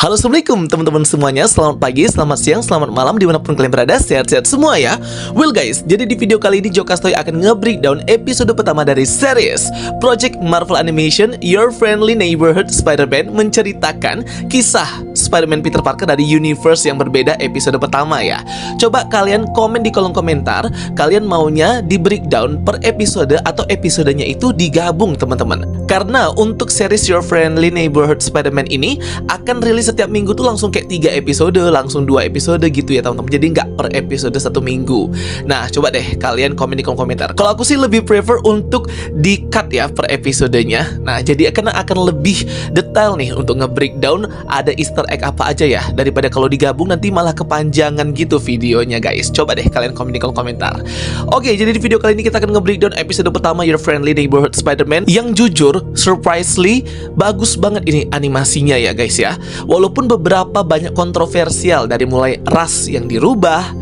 Halo, assalamualaikum teman-teman semuanya. Selamat pagi, selamat siang, selamat malam dimanapun kalian berada. Sehat-sehat semua ya. Well guys, jadi di video kali ini Jokastoy akan nge-breakdown episode pertama dari series Project Marvel Animation Your Friendly Neighborhood Spider-Man, menceritakan kisah Spider-Man Peter Parker dari universe yang berbeda episode pertama ya. Coba kalian komen di kolom komentar, kalian maunya di breakdown per episode atau episodenya itu digabung teman-teman. Karena untuk series Your Friendly Neighborhood Spider-Man ini akan rilis setiap minggu tuh langsung kayak 3 episode, langsung 2 episode gitu ya teman-teman. Jadi nggak per episode 1 minggu. Nah, coba deh kalian komen di kolom komentar. Kalau aku sih lebih prefer untuk di-cut ya per episodenya. Nah, jadi akan lebih detail nih untuk nge-breakdown ada easter egg apa aja ya, daripada kalau digabung nanti malah kepanjangan gitu videonya guys. Coba deh kalian komen di kolom komentar. Oke, jadi di video kali ini kita akan nge-breakdown episode pertama Your Friendly Neighborhood Spider-Man, yang jujur surprisingly bagus banget ini animasinya ya guys ya. Walaupun beberapa banyak kontroversial, dari mulai ras yang dirubah,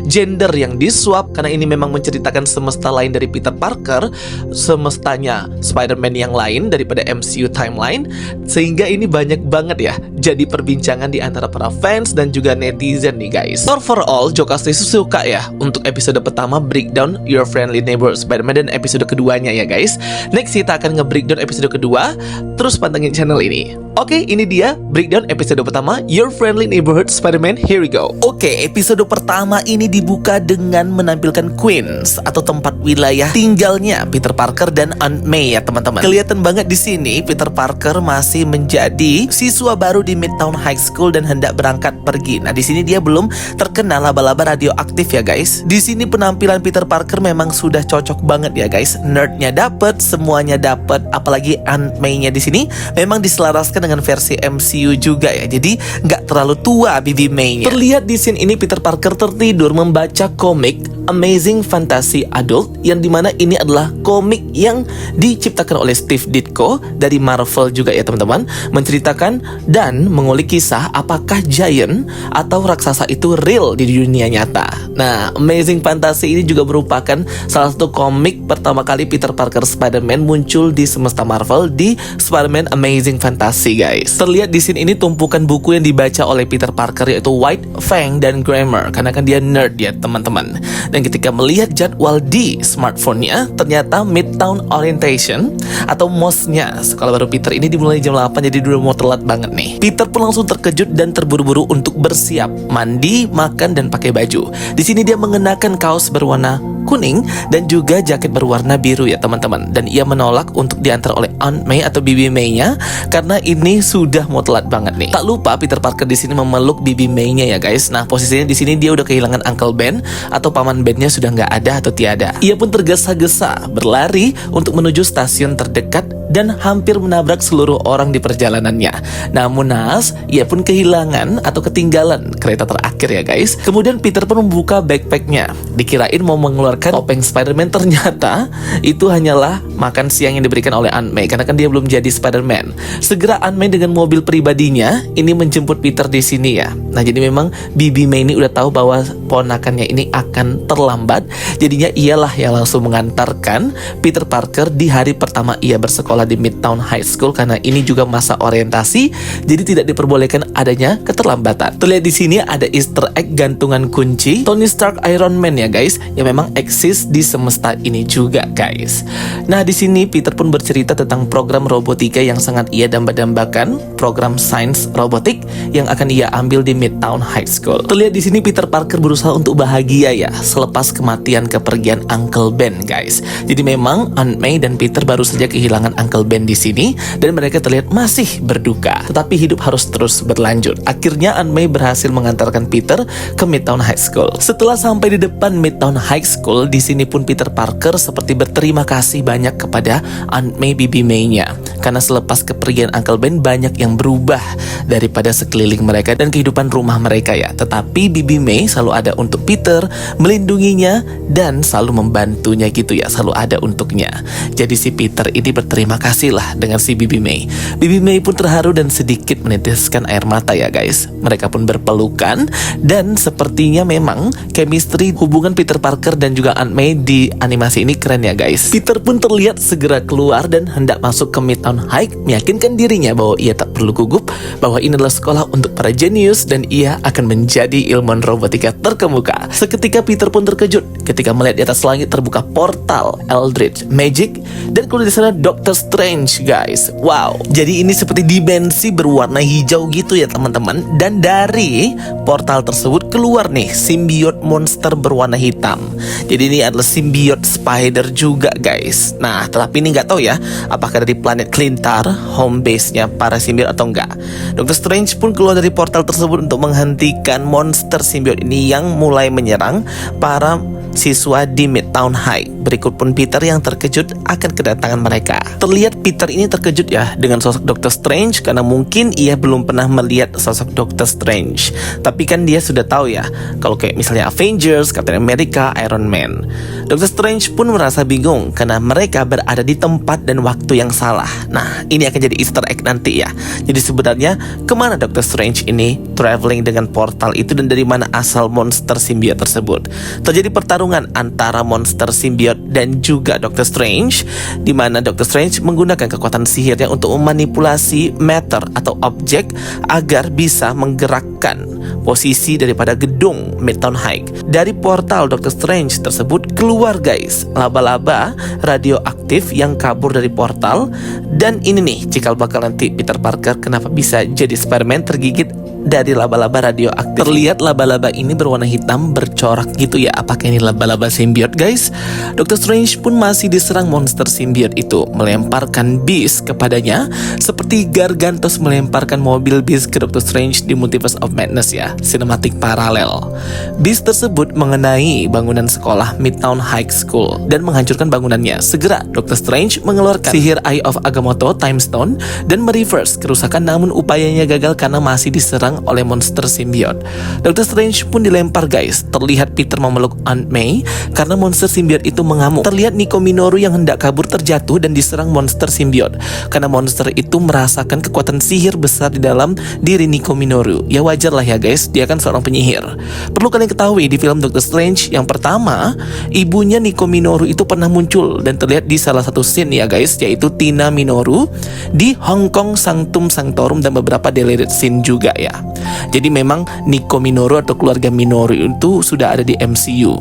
gender yang diswap, karena ini memang menceritakan semesta lain dari Peter Parker, semestanya Spider-Man yang lain daripada MCU timeline, sehingga ini banyak banget ya jadi perbincangan di antara para fans dan juga netizen nih guys. Overall, Jokastoy suka ya untuk episode pertama breakdown Your Friendly Neighborhood Spider-Man dan episode keduanya ya guys. Next kita akan nge-breakdown episode kedua, terus pantengin channel ini. Oke, ini dia breakdown episode pertama Your Friendly Neighborhood Spider-Man. Here we go. Oke, episode pertama ini dibuka dengan menampilkan Queens atau tempat wilayah tinggalnya Peter Parker dan Aunt May ya teman-teman. Kelihatan banget di sini Peter Parker masih menjadi siswa baru di Midtown High School dan hendak berangkat pergi. Nah, di sini dia belum terkena laba-laba radioaktif ya guys. Di sini penampilan Peter Parker memang sudah cocok banget ya guys. Nerdnya dapet, semuanya dapet, apalagi Aunt May-nya di sini memang diselaraskan dengan versi MCU juga ya. Jadi nggak terlalu tua Bibi May-nya. Terlihat di scene ini Peter Parker tertidur membaca komik Amazing Fantasy Adult, yang dimana ini adalah komik yang diciptakan oleh Steve Ditko dari Marvel juga ya teman-teman, menceritakan dan mengulik kisah apakah giant atau raksasa itu real di dunia nyata. Nah, Amazing Fantasy ini juga merupakan salah satu komik pertama kali Peter Parker Spider-Man muncul di semesta Marvel di Spider-Man Amazing Fantasy guys. Terlihat di scene ini tumpukan buku yang dibaca oleh Peter Parker, yaitu White Fang dan Grammar, karena kan dia nerd ya teman-teman. Dan ketika melihat jadwal di smartphone-nya, ternyata Midtown Orientation atau MOS-nya sekolah baru Peter ini dimulai jam 8, jadi udah mau telat banget nih. Peter pun langsung terkejut dan terburu-buru untuk bersiap, mandi, makan, dan pakai baju. Di sini dia mengenakan kaos berwarna kuning dan juga jaket berwarna biru ya teman-teman. Dan ia menolak untuk diantar oleh Aunt May atau Bibi May-nya karena ini sudah mau telat banget nih. Tak lupa Peter Parker di sini memeluk Bibi May-nya ya guys. Nah, posisinya di sini dia udah kehilangan Uncle Ben atau paman Ben-nya sudah nggak ada atau tiada. Ia pun tergesa-gesa berlari untuk menuju stasiun terdekat dan hampir menabrak seluruh orang di perjalanannya. Namun naas, ia pun kehilangan atau ketinggalan kereta terakhir ya guys. Kemudian Peter pun membuka backpacknya. Dikirain mau mengeluarkan topeng Spider-Man, ternyata itu hanyalah makan siang yang diberikan oleh Aunt May, karena kan dia belum jadi Spider-Man. Segera Aunt May dengan mobil pribadinya ini menjemput Peter di sini ya. Nah, jadi memang Bibi May ini udah tahu bahwa ponakannya ini akan terlambat. Jadinya ialah yang langsung mengantarkan Peter Parker di hari pertama ia bersekolah di Midtown High School, karena ini juga masa orientasi, jadi tidak diperbolehkan adanya keterlambatan. Terlihat di sini ada Easter egg gantungan kunci Tony Stark Iron Man ya guys, yang memang eksis di semesta ini juga guys. Nah, di sini Peter pun bercerita tentang program robotika yang sangat ia damba-dambakan, program Science Robotik yang akan ia ambil di Midtown High School. Terlihat di sini Peter Parker berusaha untuk bahagia ya selepas kematian kepergian Uncle Ben guys. Jadi memang Aunt May dan Peter baru saja kehilangan Uncle Ben di sini dan mereka terlihat masih berduka. Tetapi hidup harus terus berlanjut. Akhirnya Aunt May berhasil mengantarkan Peter ke Midtown High School. Setelah sampai di depan Midtown High School, di sini pun Peter Parker seperti berterima kasih banyak kepada Aunt May Bibi May-nya, karena selepas kepergian Uncle Ben banyak yang berubah daripada sekeliling mereka dan kehidupan rumah mereka ya. Tetapi Bibi May selalu ada untuk Peter, melindunginya dan selalu membantunya gitu ya, selalu ada untuknya. Jadi si Peter ini berterima kasih lah dengan si Bibi May. Bibi May pun terharu dan sedikit menitis meneteskan air mata ya guys. Mereka pun berpelukan dan sepertinya memang chemistry hubungan Peter Parker dan juga Aunt May di animasi ini keren ya guys. Peter pun terlihat segera keluar dan hendak masuk ke Midtown High, meyakinkan dirinya bahwa ia tak perlu gugup, bahwa ini adalah sekolah untuk para jenius dan ia akan menjadi ilmuwan robotika terkemuka. Seketika Peter pun terkejut ketika melihat di atas langit terbuka portal Eldritch Magic dan keluar di sana Doctor Strange guys. Wow, jadi ini seperti dimensi berwarna hijau gitu ya teman-teman. Dan dari portal tersebut keluar nih simbiot monster berwarna hitam. Jadi ini adalah simbiot spider juga guys. Nah, tapi ini nggak tahu ya apakah dari planet Clintar, home base-nya para simbiot atau enggak. Doctor Strange pun keluar dari portal tersebut untuk menghentikan monster simbiot ini yang mulai menyerang para siswa di Midtown High. Berikut pun Peter yang terkejut akan kedatangan mereka. Terlihat Peter ini terkejut ya dengan sosok Doctor Strange karena mungkin ia belum pernah melihat sosok Doctor Strange. Tapi kan dia sudah tahu ya kalau kayak misalnya Avengers, Captain America, Iron Man. Doctor Strange pun merasa bingung karena mereka berada di tempat dan waktu yang salah. Nah, ini akan jadi Easter egg nanti ya. Jadi sebenarnya kemana Doctor Strange ini traveling dengan portal itu dan dari mana asal monster simbiot tersebut. Terjadi pertarungan antara monster simbiot dan juga Doctor Strange, di mana Doctor Strange menggunakan kekuatan sihirnya untuk memanipulasi matter atau objek agar bisa menggerakkan posisi daripada gedung Midtown High. Dari portal Doctor Strange tersebut keluar guys laba-laba radioaktif yang kabur dari portal. Dan ini nih cikal bakal nanti Peter Parker kenapa bisa jadi Spider-Man tergigit dari laba-laba radioaktif. Terlihat laba-laba ini berwarna hitam bercorak gitu ya. Apakah ini laba-laba simbiot guys? Doctor Strange pun masih diserang monster simbiot itu, melemparkan Beast kepadanya seperti Gargantos melemparkan mobil Beast ke Doctor Strange di Multiverse of Madness ya, sinematik paralel. Beast tersebut mengenai bangunan sekolah Midtown High School dan menghancurkan bangunannya. Segera Doctor Strange mengeluarkan sihir Eye of Agamotto Time Stone dan mereverse kerusakan, namun upayanya gagal karena masih diserang oleh monster simbiot. Doctor Strange pun dilempar guys. Terlihat Peter memeluk Aunt May karena monster simbiot itu mengamuk. Terlihat Nico Minoru yang hendak kabur terjatuh dan diserang monster simbiot karena monster itu merasakan kekuatan sihir besar di dalam diri Nico Minoru. Ya wajar lah ya guys, dia kan seorang penyihir. Perlu kalian ketahui di film Doctor Strange yang pertama, ibunya Nico Minoru itu pernah muncul dan terlihat di salah satu scene ya guys, yaitu Tina Minoru di Hong Kong Sanctum Sanctorum dan beberapa deleted scene juga ya. Jadi memang Nico Minoru atau keluarga Minoru itu sudah ada di MCU.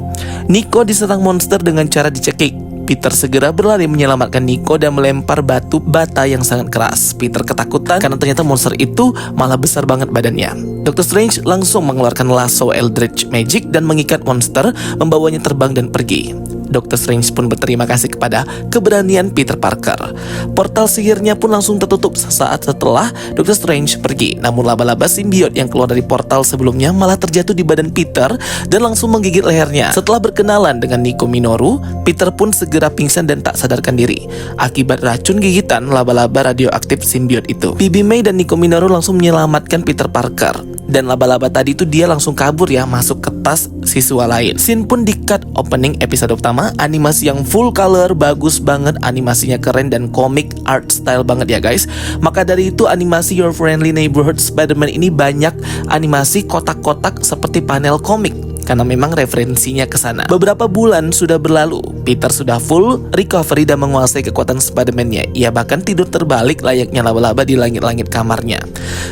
Nico diserang monster dengan cara dicekik. Peter segera berlari menyelamatkan Nico dan melempar batu bata yang sangat keras. Peter ketakutan karena ternyata monster itu malah besar banget badannya. Doctor Strange langsung mengeluarkan lasso Eldritch Magic dan mengikat monster, membawanya terbang dan pergi. Doctor Strange pun berterima kasih kepada keberanian Peter Parker. Portal sihirnya pun langsung tertutup sesaat setelah Doctor Strange pergi. Namun laba-laba simbiot yang keluar dari portal sebelumnya malah terjatuh di badan Peter dan langsung menggigit lehernya. Setelah berkenalan dengan Nico Minoru, Peter pun segera pingsan dan tak sadarkan diri akibat racun gigitan laba-laba radioaktif simbiot itu. Bibi May dan Nico Minoru langsung menyelamatkan Peter Parker. Dan laba-laba tadi itu dia langsung kabur ya, masuk ke tas siswa lain. Scene pun di-cut opening episode pertama, animasi yang full color, bagus banget, animasinya keren dan komik art style banget ya guys. Maka dari itu animasi Your Friendly Neighborhood Spider-Man ini banyak animasi kotak-kotak seperti panel komik, karena memang referensinya ke sana. Beberapa bulan sudah berlalu, Peter sudah full recovery dan menguasai kekuatan Spider-Man-nya. Ia bahkan tidur terbalik layaknya laba-laba di langit-langit kamarnya.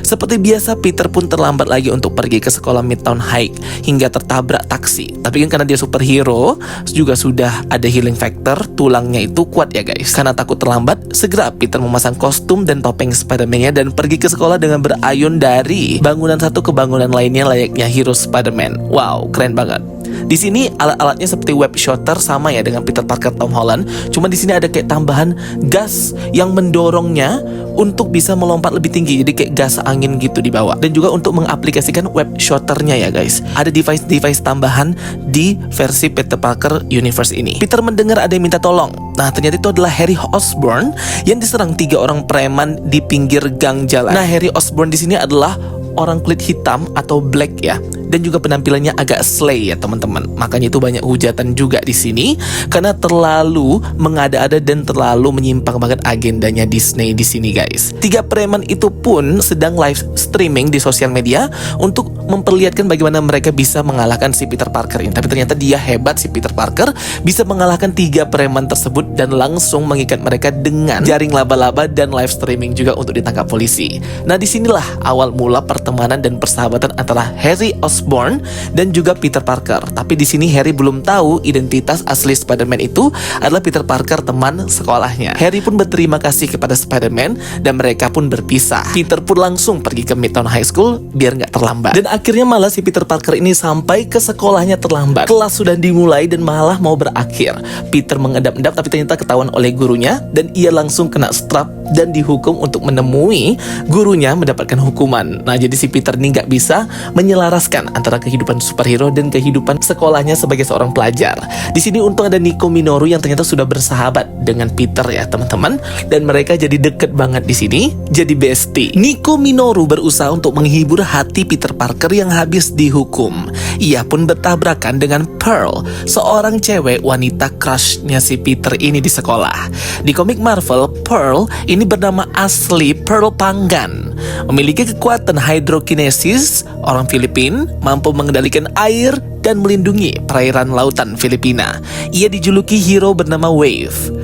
Seperti biasa, Peter pun terlambat lagi untuk pergi ke sekolah Midtown High hingga tertabrak taksi. Tapi kan karena dia superhero, juga sudah ada healing factor, tulangnya itu kuat ya guys. Karena takut terlambat, segera Peter memasang kostum dan topeng Spider-Man-nya dan pergi ke sekolah dengan berayun dari bangunan satu ke bangunan lainnya layaknya hero Spider-Man. Wow, keren banget. Di sini alat-alatnya seperti web shooter sama ya dengan Peter Parker Tom Holland. Cuma di sini ada kayak tambahan gas yang mendorongnya untuk bisa melompat lebih tinggi. Jadi kayak gas angin gitu di bawah. Dan juga untuk mengaplikasikan web shooternya ya guys. Ada device-device tambahan di versi Peter Parker Universe ini. Peter mendengar ada yang minta tolong. Nah, ternyata itu adalah Harry Osborn yang diserang 3 orang preman di pinggir gang jalan. Nah, Harry Osborn di sini adalah orang kulit hitam atau black ya. dan juga penampilannya agak slay ya teman-teman. Makanya itu banyak hujatan juga di sini karena terlalu mengada-ada dan terlalu menyimpang banget agendanya Disney di sini guys. Tiga preman itu pun sedang live streaming di sosial media untuk memperlihatkan bagaimana mereka bisa mengalahkan si Peter Parker ini. Tapi ternyata dia hebat, si Peter Parker bisa mengalahkan tiga preman tersebut dan langsung mengikat mereka dengan jaring laba-laba dan live streaming juga untuk ditangkap polisi. Nah disinilah awal mula pertemanan dan persahabatan antara Harry Osborn dan juga Peter Parker. Tapi di sini Harry belum tahu identitas asli Spider-Man itu adalah Peter Parker, teman sekolahnya. Harry pun berterima kasih kepada Spider-Man dan mereka pun berpisah. Peter pun langsung pergi ke Midtown High School biar nggak terlambat. Dan akhirnya malah si Peter Parker ini sampai ke sekolahnya terlambat. Kelas sudah dimulai dan malah mau berakhir. Peter mengedap-edap tapi ternyata ketahuan oleh gurunya dan ia langsung kena strap dan dihukum untuk menemui gurunya mendapatkan hukuman. Nah jadi si Peter ini nggak bisa menyelaraskan antara kehidupan superhero dan kehidupan sekolahnya sebagai seorang pelajar. Di sini untung ada Nico Minoru yang ternyata sudah bersahabat dengan Peter ya teman-teman, dan mereka jadi deket banget di sini, jadi bestie. Nico Minoru berusaha untuk menghibur hati Peter Parker yang habis dihukum. Ia pun bertabrakan dengan Pearl, seorang cewek wanita crushnya si Peter ini di sekolah. Di komik Marvel, Pearl ini bernama asli Pearl Panggan, memiliki kekuatan hydrokinesis, orang Filipina, mampu mengendalikan air dan melindungi perairan lautan Filipina. Ia dijuluki hero bernama Wave.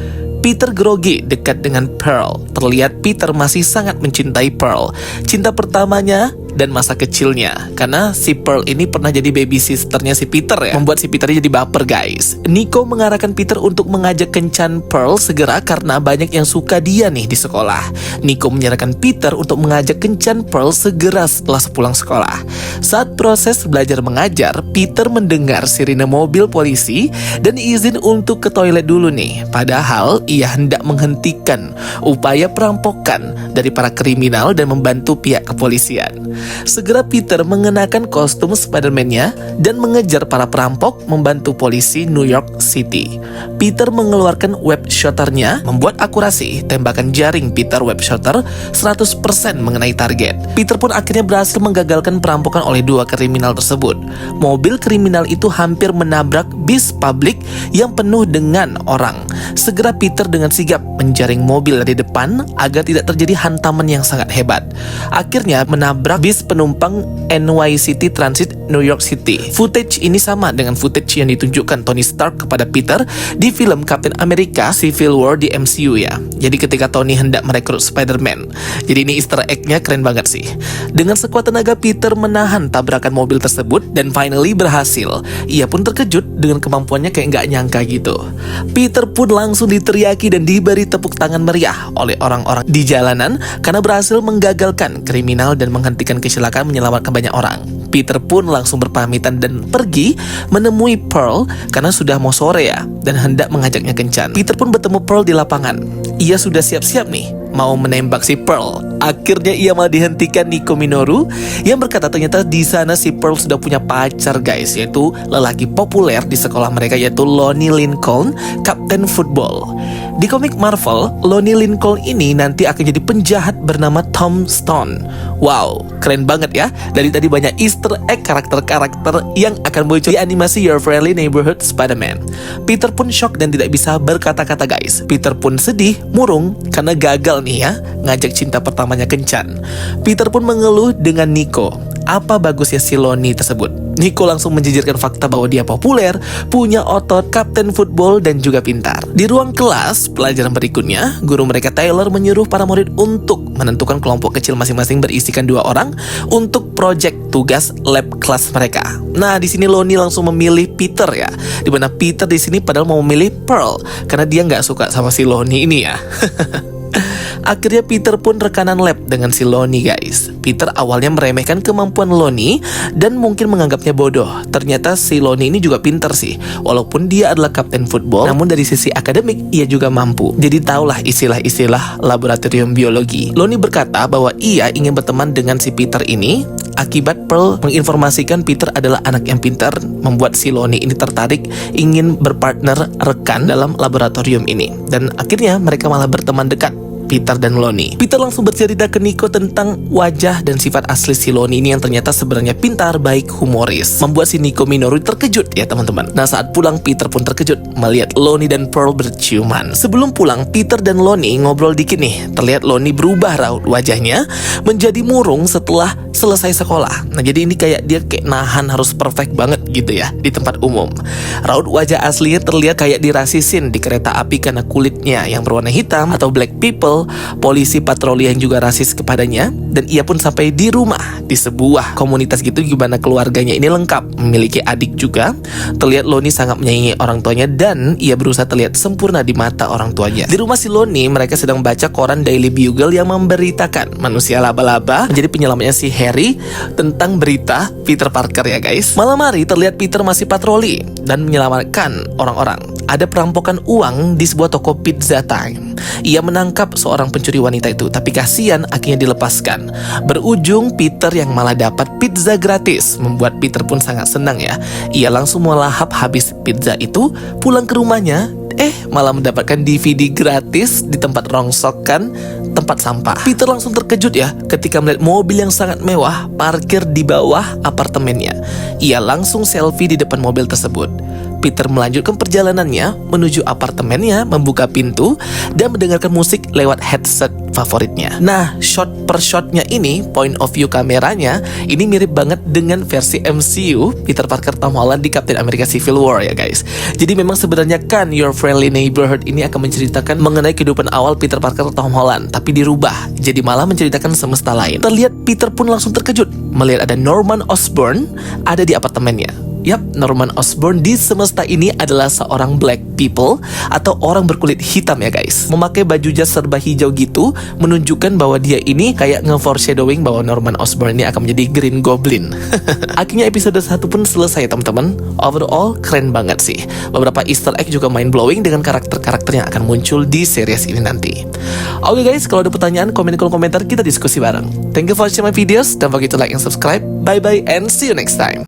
Peter grogi dekat dengan Pearl. Terlihat Peter masih sangat mencintai Pearl, cinta pertamanya dan masa kecilnya. Karena si Pearl ini pernah jadi baby sisternya si Peter ya, membuat si Peter jadi baper guys. Nico mengarahkan Peter untuk mengajak kencan Pearl segera karena banyak yang suka dia nih di sekolah. Nico menyarankan Peter untuk mengajak kencan Pearl segera setelah sepulang sekolah. Saat proses belajar mengajar, Peter mendengar sirine mobil polisi dan izin untuk ke toilet dulu nih. Padahal ia hendak menghentikan upaya perampokan dari para kriminal dan membantu pihak kepolisian. Segera Peter mengenakan kostum Spider-Man-nya dan mengejar para perampok membantu polisi New York City. Peter mengeluarkan web shooter-nya, membuat akurasi tembakan jaring Peter web shooter 100% mengenai target. Peter pun akhirnya berhasil menggagalkan perampokan oleh dua kriminal tersebut. Mobil kriminal itu hampir menabrak bis publik yang penuh dengan orang. Segera Peter dengan sigap menjaring mobil dari depan agar tidak terjadi hantaman yang sangat hebat. Akhirnya menabrak bis penumpang NYCT Transit New York City. Footage ini sama dengan footage yang ditunjukkan Tony Stark kepada Peter di film Captain America Civil War di MCU ya. Jadi ketika Tony hendak merekrut Spider-Man. Jadi ini easter egg-nya keren banget sih. Dengan sekuat tenaga Peter menahan tabrakan mobil tersebut dan finally berhasil. Ia pun terkejut dengan kemampuannya kayak nggak nyangka gitu. Peter pun langsung diteriaki dan diberi tepuk tangan meriah oleh orang-orang di jalanan karena berhasil menggagalkan kriminal dan menghentikan kecelakaan menyelamatkan banyak orang. Peter pun langsung berpamitan dan pergi menemui Pearl karena sudah mau sore ya dan hendak mengajaknya kencan. Peter pun bertemu Pearl di lapangan. Ia sudah siap-siap nih mau menembak si Pearl. Akhirnya ia malah dihentikan Nico Minoru yang berkata ternyata di sana si Pearl sudah punya pacar guys, yaitu lelaki populer di sekolah mereka yaitu Lonnie Lincoln, Kapten Football. Di komik Marvel, Lonnie Lincoln ini nanti akan jadi penjahat bernama Tom Stone. Wow, keren banget ya. Dari tadi banyak easter egg karakter-karakter yang akan muncul di animasi Your Friendly Neighborhood Spider-Man. Peter pun shock dan tidak bisa berkata-kata guys. Peter pun sedih, murung karena gagal nih ya ngajak cinta pertamanya kencan. Peter pun mengeluh dengan Nico. Apa bagusnya si Lonnie tersebut? Nico langsung menjejirkan fakta bahwa dia populer, punya otot, kapten football, dan juga pintar. Di ruang kelas pelajaran berikutnya, guru mereka Taylor menyuruh para murid untuk menentukan kelompok kecil masing-masing berisikan 2 orang untuk proyek tugas lab kelas mereka. Nah, di sini Lonnie langsung memilih Peter ya, dimana Peter di sini padahal mau memilih Pearl karena dia nggak suka sama si Lonnie ini ya. Akhirnya Peter pun rekanan lab dengan si Lonnie guys. Peter awalnya meremehkan kemampuan Lonnie dan mungkin menganggapnya bodoh. Ternyata si Lonnie ini juga pintar sih. Walaupun dia adalah kapten football, namun dari sisi akademik ia juga mampu. Jadi tahulah istilah-istilah laboratorium biologi. Lonnie berkata bahwa ia ingin berteman dengan si Peter ini akibat Pearl menginformasikan Peter adalah anak yang pintar, membuat si Lonnie ini tertarik ingin berpartner rekan dalam laboratorium ini. Dan akhirnya mereka malah berteman dekat Peter dan Lonnie. Peter langsung bercerita ke Nico tentang wajah dan sifat asli si Lonnie ini yang ternyata sebenarnya pintar, baik, humoris. Membuat si Nico Minoru terkejut ya teman-teman. Nah saat pulang Peter pun terkejut melihat Lonnie dan Pearl berciuman. Sebelum pulang Peter dan Lonnie ngobrol dikit nih. Terlihat Lonnie berubah raut wajahnya menjadi murung setelah selesai sekolah. Nah jadi ini kayak dia kayak nahan harus perfect banget gitu ya di tempat umum. Raut wajah aslinya terlihat kayak dirasisin di kereta api karena kulitnya yang berwarna hitam atau black people. Polisi patroli yang juga rasis kepadanya. Dan ia pun sampai di rumah di sebuah komunitas gitu gimana keluarganya ini lengkap, memiliki adik juga. Terlihat Lonnie sangat menyayangi orang tuanya dan ia berusaha terlihat sempurna di mata orang tuanya. Di rumah si Lonnie mereka sedang baca koran Daily Bugle yang memberitakan manusia laba-laba menjadi penyelamatnya si Harry tentang berita Peter Parker ya guys. Malam hari terlihat Peter masih patroli dan menyelamatkan orang-orang. Ada perampokan uang di sebuah toko Pizza Time. Ia menangkap seorang pencuri wanita itu, tapi kasihan akhirnya dilepaskan. Berujung Peter yang malah dapat pizza gratis, membuat Peter pun sangat senang ya. Ia langsung melahap habis pizza itu, pulang ke rumahnya, malah mendapatkan DVD gratis di tempat rongsokan tempat sampah. Peter langsung terkejut ya ketika melihat mobil yang sangat mewah parkir di bawah apartemennya. Ia langsung selfie di depan mobil tersebut. Peter melanjutkan perjalanannya menuju apartemennya, membuka pintu dan mendengarkan musik lewat headset favoritnya. Nah, shot per shotnya ini, point of view kameranya ini mirip banget dengan versi MCU Peter Parker Tom Holland di Captain America Civil War ya guys. Jadi memang sebenarnya kan Your Friendly Neighborhood ini akan menceritakan mengenai kehidupan awal Peter Parker Tom Holland, tapi dirubah jadi malah menceritakan semesta lain. Terlihat Peter pun langsung terkejut melihat ada Norman Osborn ada di apartemennya. Yap, Norman Osborn di semesta ini adalah seorang black people atau orang berkulit hitam ya guys. Memakai baju jas serba hijau gitu menunjukkan bahwa dia ini kayak nge-foreshadowing bahwa Norman Osborn ini akan menjadi Green Goblin. Akhirnya episode 1 pun selesai teman-teman. Overall keren banget sih. Beberapa easter egg juga mind blowing dengan karakter-karakter yang akan muncul di series ini nanti. Oke guys, kalau ada pertanyaan komen di kolom komentar, kita diskusi bareng. Thank you for watching my videos. Don't forget to like and subscribe. Bye bye and see you next time.